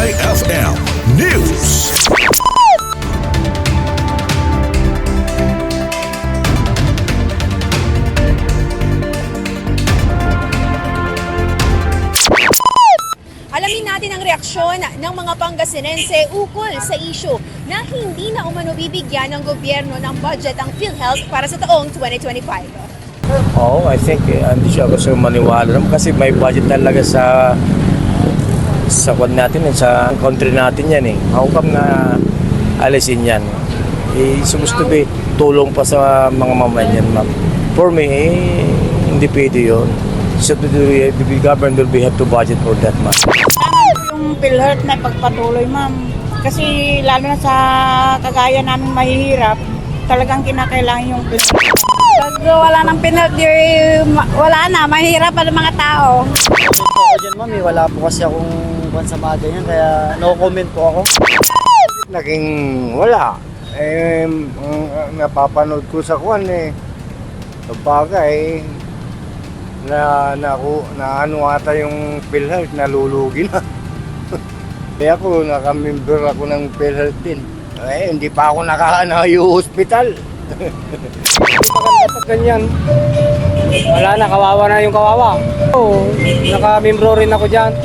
IFM News. Alamin natin ang reaksyon ng mga Pangasinense ukol sa issue na hindi na umano bibigyan ng gobyerno ng budget ang PhilHealth para sa taong 2025. Oo, I think hindi siya gusto maniwala naman kasi may budget talaga sa kwan natin, sa country natin yan eh. How come na alisin yan? It's supposed to be tulong pa sa mga mamayan, ma'am. For me, hindi pwede yun. So the government will have to budget for that, ma'am. Yung PhilHealth na pagpatuloy, ma'am. Kasi lalo na sa kagaya namin mahihirap, talagang kinakailangan yung PhilHealth. Pag wala ng PhilHealth, wala na, mahirap ang mga tao. Ako dyan, ma'am, wala po kasi akong buwan sa mga ganyan, kaya no comment po ako. Naging wala. Napapanood ko sa kwan sa bagay, na ano ata yung PhilHealth, nalulugi na. Kaya ako, nakamember ako ng PhilHealth din. Hindi pa ako hospital. Dapat ganyan. Wala na, kawawa na yung kawawa. Oo, naka-membro rin ako dyan.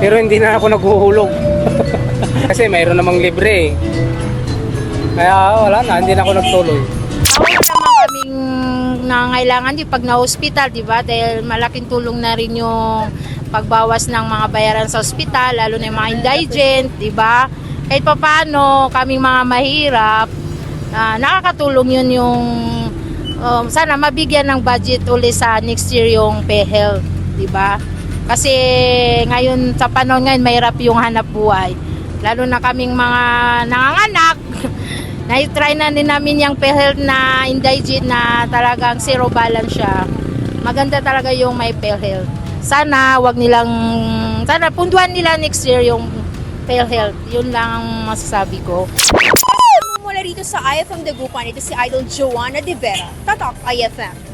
Pero hindi na ako naghuhulog. Kasi mayroon namang libre eh. Kaya wala na, hindi na ako nagtuloy. Wala naman kaming nangailangan di pag na-hospital, di ba? Dahil malaking tulong na rin yung pagbawas ng mga bayaran sa ospital, lalo na yung mga indigent, di ba? Kahit pa paano, kaming mga mahirap, nakakatulong yun yung sana mabigyan ng budget uli sa next year yung PhilHealth, di ba? Kasi ngayon sa panahon ngayon mahirap yung hanap buhay. Lalo na kaming mga nanganganak. Na-try na din namin yung PhilHealth na indigent na talagang zero balance siya. Maganda talaga yung may PhilHealth. Sana sana punduan nila next year yung PhilHealth. Yun lang ang masasabi ko. Mula rito sa IFM Dagupan, ito si Idol Joanna De Vera, Tatak IFM.